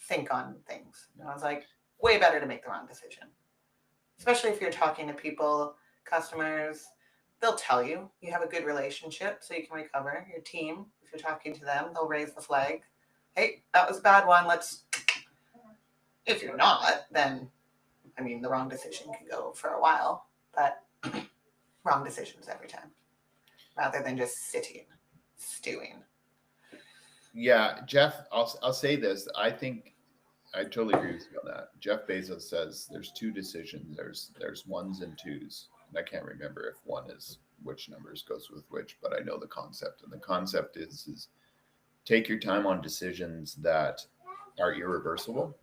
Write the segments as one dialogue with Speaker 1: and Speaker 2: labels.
Speaker 1: think on things. And I was like, way better to make the wrong decision. Especially if you're talking to people, customers, they'll tell you you have a good relationship so you can recover. Your team, if you're talking to them, they'll raise the flag. Hey, that was a bad one. If you're not, then, I mean, the wrong decision can go for a while, but wrong decisions every time rather than just sitting, stewing.
Speaker 2: Yeah, Jeff, I'll say this. I think I totally agree with you on that. Jeff Bezos says there's two decisions. There's ones and twos. And I can't remember if one is which numbers goes with which, but I know the concept. And the concept is take your time on decisions that are irreversible,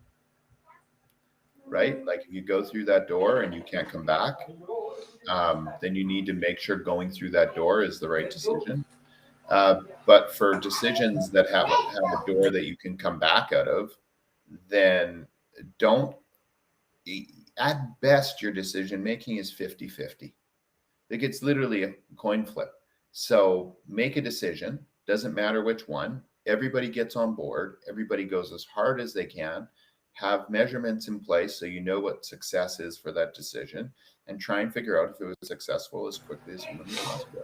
Speaker 2: right? Like if you go through that door and you can't come back, then you need to make sure going through that door is the right decision. But for decisions that have a door that you can come back out of, then don't, at best, your decision making is 50-50. Like it's literally a coin flip. So make a decision, doesn't matter which one. Everybody gets on board. Everybody goes as hard as they can. Have measurements in place so you know what success is for that decision, and try and figure out if it was successful as quickly as humanly possible.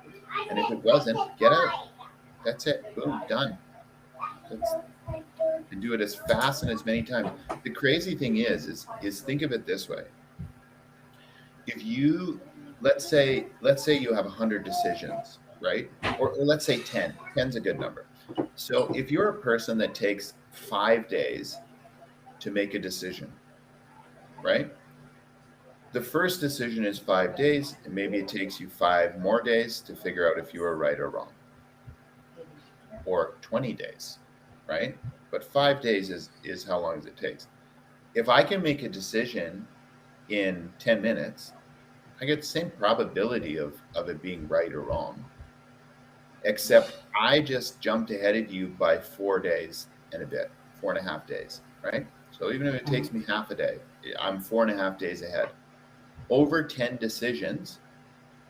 Speaker 2: And if it wasn't, get out. That's it. Boom, done. And do it as fast and as many times. The crazy thing is think of it this way. If you let's say you have 100 decisions, right? Or let's say 10. 10's a good number. So if you're a person that takes 5 days to make a decision, right? The first decision is 5 days, and maybe it takes you 5 more days to figure out if you were right or wrong. Or 20 days, right? But 5 days is how long it takes. If I can make a decision in 10 minutes, I get the same probability of it being right or wrong, except I just jumped ahead of you by 4 days and a bit, 4.5 days, right? So even if it takes me half a day, I'm 4.5 days ahead. Over 10 decisions,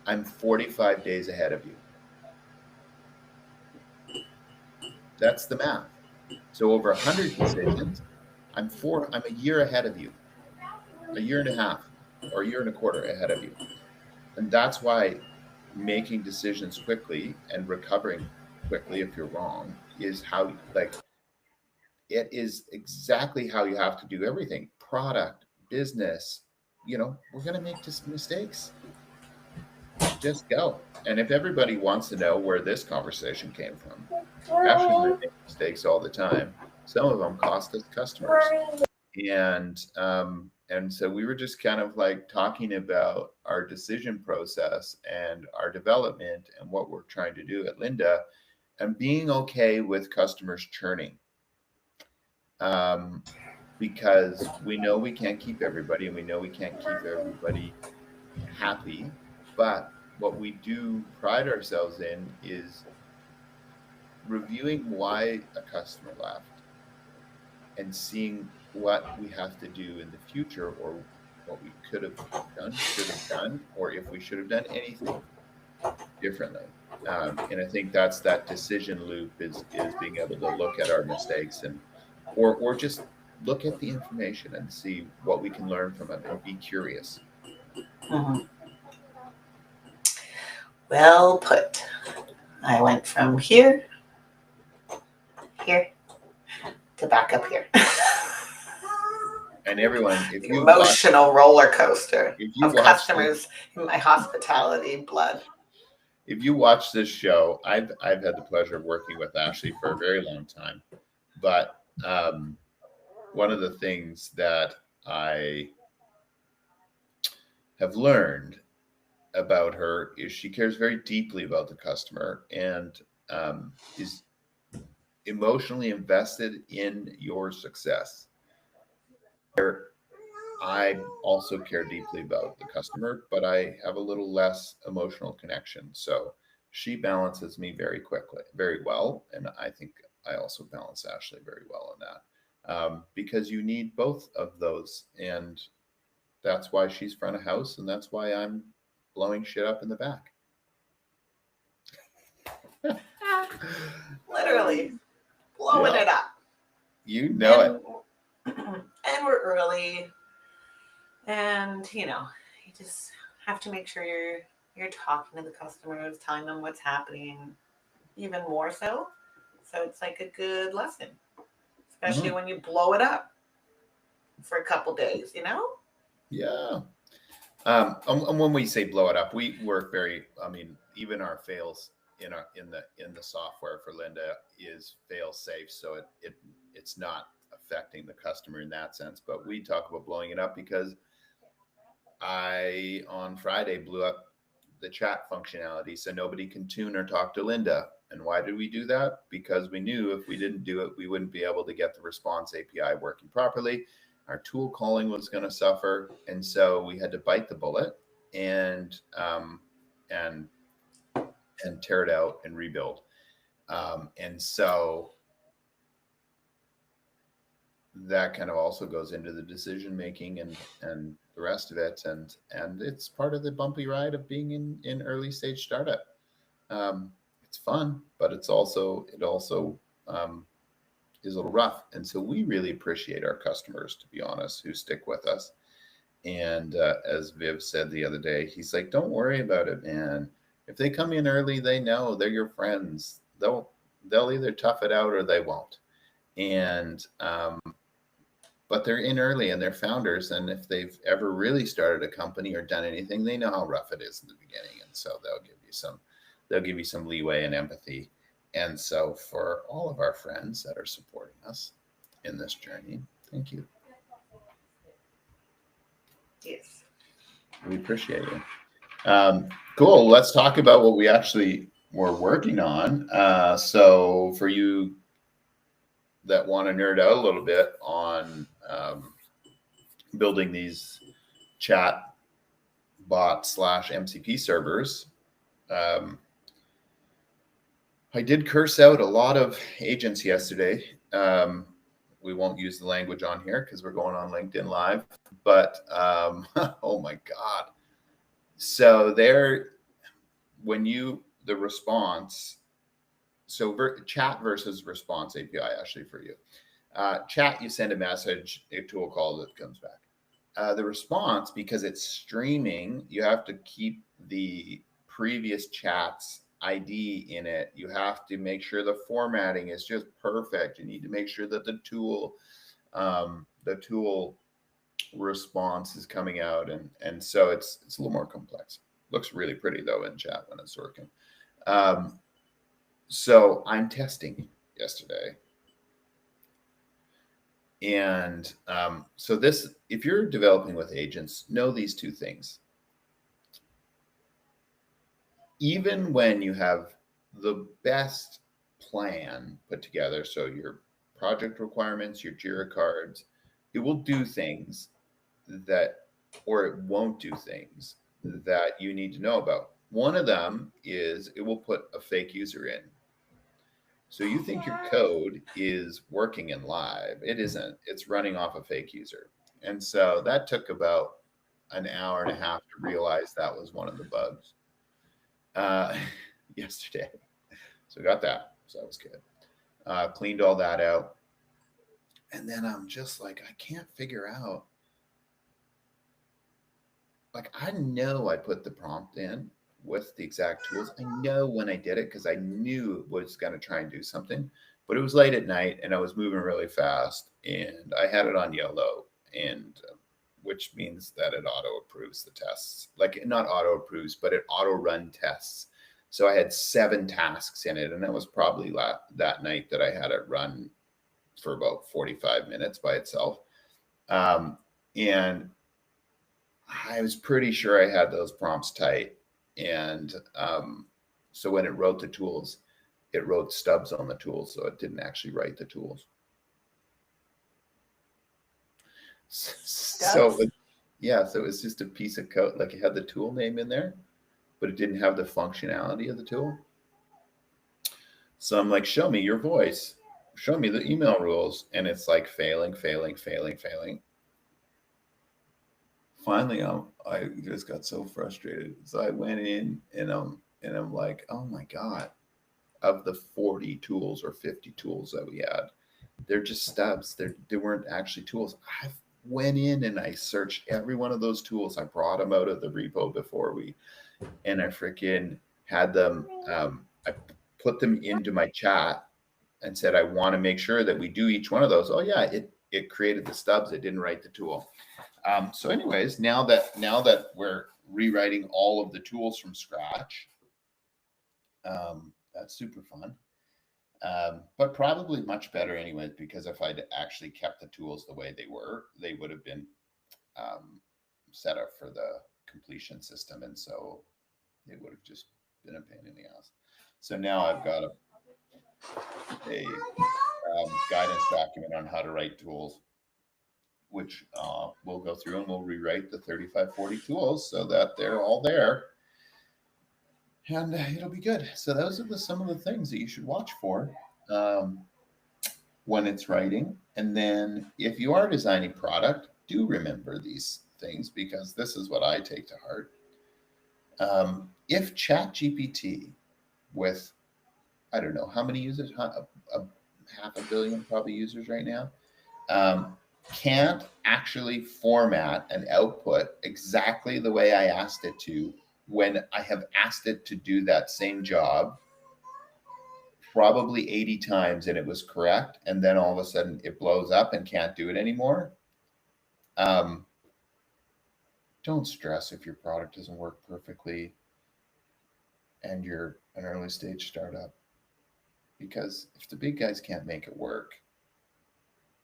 Speaker 2: I'm 45 days ahead of you. That's the math. So over 100 decisions, I'm a year ahead of you, a year and a half or a year and a quarter ahead of you. And that's why making decisions quickly and recovering quickly if you're wrong is how, like, it is exactly how you have to do everything. Product, business, we're going to make mistakes. Just go. And if everybody wants to know where this conversation came from, actually, we make mistakes all the time. Some of them cost us customers. And so we were just kind of like talking about our decision process and our development and what we're trying to do at Lynda, and being okay with customers churning. Because we know we can't keep everybody, and we know we can't keep everybody happy. But what we do pride ourselves in is reviewing why a customer left and seeing what we have to do in the future, or what we could have done, should have done, or if we should have done anything differently. And I think that's that decision loop is being able to look at our mistakes or just look at the information and see what we can learn from it and be curious.
Speaker 1: Mm-hmm. Well put. I went from here to back up here.
Speaker 2: And everyone, if you
Speaker 1: emotional roller coaster of customers in my hospitality blood.
Speaker 2: If you watch this show, I've had the pleasure of working with Ashley for a very long time. But one of the things that I have learned about her is she cares very deeply about the customer and is emotionally invested in your success. I also care deeply about the customer, but I have a little less emotional connection. So she balances me very well. And I think I also balance Ashley very well in that, because you need both of those. And that's why she's front of house. And that's why I'm blowing shit up in the back.
Speaker 1: Literally blowing it up.
Speaker 2: You know it.
Speaker 1: and we're early, and you just have to make sure you're talking to the customers, telling them what's happening, even more so. So it's like a good lesson, especially
Speaker 2: Mhm.
Speaker 1: when you blow it up for a couple days,
Speaker 2: Yeah. And when we say blow it up, we work very. I mean, even our fails in the software for Lynda is fail safe, so it's not affecting the customer in that sense. But we talk about blowing it up because I on Friday blew up the chat functionality so nobody can tune or talk to Lynda. And why did we do that? Because we knew if we didn't do it, we wouldn't be able to get the response API working properly. Our tool calling was going to suffer, and so we had to bite the bullet and and and tear it out and rebuild. And so that kind of also goes into the decision making and the rest of it, and it's part of the bumpy ride of being in early stage startup. It's fun, but it also is a little rough. And so we really appreciate our customers, to be honest, who stick with us. And as Viv said the other day, he's like, "Don't worry about it, man. If they come in early, they know they're your friends. They'll either tough it out or they won't." And but they're in early and they're founders, and if they've ever really started a company or done anything, they know how rough it is in the beginning, and so they'll give you some leeway and empathy. And so for all of our friends that are supporting us in this journey, thank you.
Speaker 1: Yes.
Speaker 2: We appreciate you. Cool. Let's talk about what we actually were working on. So for you that want to nerd out a little bit on building these chat bot slash MCP servers. Um, I did curse out a lot of agents yesterday. We won't use the language on here because we're going on LinkedIn Live. But oh my God. So there, the response, so chat versus response API actually for you. Chat, you send a message, a tool call that comes back. The response, because it's streaming, you have to keep the previous chat's ID in it. You have to make sure the formatting is just perfect. You need to make sure that the tool response is coming out, and so it's a little more complex. Looks really pretty though in chat when it's working. So I'm testing yesterday. And so if you're developing with agents, know these two things. Even when you have the best plan put together, so your project requirements, your Jira cards, it will do things or it won't do things that you need to know about. One of them is it will put a fake user in. So you think your code is working in live. It isn't. It's running off a fake user. And so that took about an hour and a half to realize that was one of the bugs uh, yesterday. So got that. So that was good. Cleaned all that out. And then I'm just like, I can't figure out. Like, I know I put the prompt in with the exact tools. I know when I did it because I knew it was going to try and do something. But it was late at night and I was moving really fast and I had it on yellow, and which means that it auto approves the tests. Like, not auto approves, but it auto run tests. So I had 7 tasks in it, and it was probably that night that I had it run for about 45 minutes by itself. And I was pretty sure I had those prompts tight. And so when it wrote the tools, it wrote stubs on the tools. So it didn't actually write the tools. So, yeah, so it was just a piece of code. Like, it had the tool name in there, but it didn't have the functionality of the tool. So I'm like, show me your voice, show me the email rules. And it's like failing. Finally, I just got so frustrated. So I went in and I'm like, oh my God, of the 40 tools or 50 tools that we had, They're just stubs. They weren't actually tools. I went in and I searched every one of those tools. I brought them out of the repo and I freaking had them. I put them into my chat and said, I want to make sure that we do each one of those. Oh yeah, it created the stubs. It didn't write the tool. So anyways, now that we're rewriting all of the tools from scratch, that's super fun. But probably much better anyways, because if I'd actually kept the tools the way they were, they would have been set up for the completion system. And so it would have just been a pain in the ass. So now I've got a guidance document on how to write tools, which we'll go through and we'll rewrite the 3540 tools so that they're all there. And it'll be good. So those are some of the things that you should watch for when it's writing. And then if you are designing product, do remember these things, because this is what I take to heart. If ChatGPT, with, I don't know how many users, half a billion probably users right now, can't actually format an output exactly the way I asked it to, when I have asked it to do that same job probably 80 times and it was correct, and then all of a sudden it blows up and can't do it anymore. Don't stress if your product doesn't work perfectly and you're an early stage startup, because if the big guys can't make it work,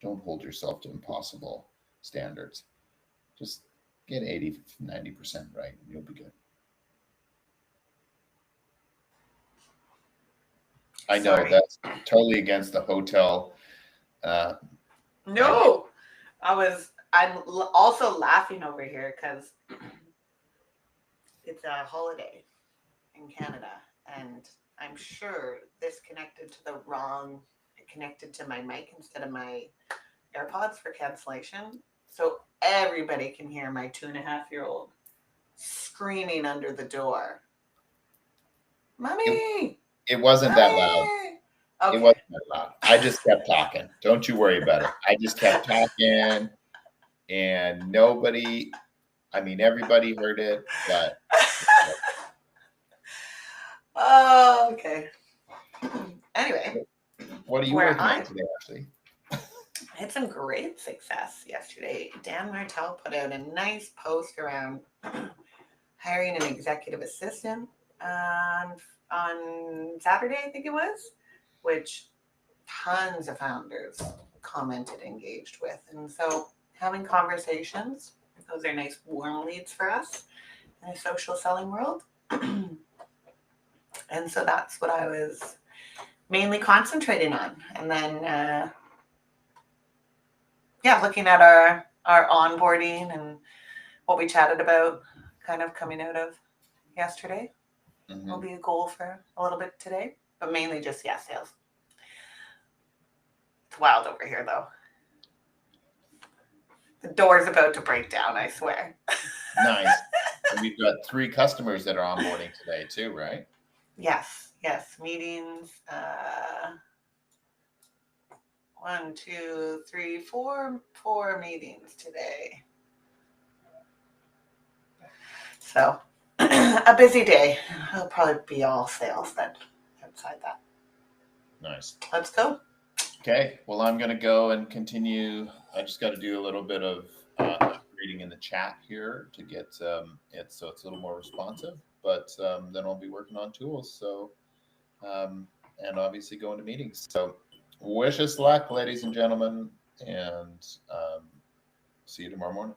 Speaker 2: don't hold yourself to impossible standards. Just get 80-90% right and you'll be good. I know that's totally against the hotel.
Speaker 1: No, I'm also laughing over here because it's a holiday in Canada, and I'm sure this connected to my mic instead of my AirPods for cancellation. So everybody can hear my 2.5-year-old screaming under the door. Mommy!
Speaker 2: It wasn't that loud.
Speaker 1: Okay.
Speaker 2: It wasn't that loud. I just kept talking. Don't you worry about it. I just kept talking, and everybody heard it, but.
Speaker 1: Oh, okay. Anyway.
Speaker 2: What are you working on today, Ashley?
Speaker 1: I had some great success yesterday. Dan Martell put out a nice post around hiring an executive assistant on Saturday, I think it was, which tons of founders commented, engaged with. And so having conversations, those are nice warm leads for us in a social selling world. And so that's what I was mainly concentrating on. And then, looking at our onboarding and what we chatted about kind of coming out of yesterday will be a goal for a little bit today, but mainly just, sales. It's wild over here, though. The door's about to break down, I swear.
Speaker 2: Nice. And we've got 3 customers that are onboarding today too, right?
Speaker 1: Yes. Meetings. 1, 2, 3, 4 meetings today. So a busy day. It'll probably be all sales then outside that.
Speaker 2: Nice.
Speaker 1: Let's go.
Speaker 2: Okay. Well, I'm going to go and continue. I just got to do a little bit of reading in the chat here to get it so it's a little more responsive. But then I'll be working on tools. So, and obviously going to meetings. So wish us luck, ladies and gentlemen, and see you tomorrow morning.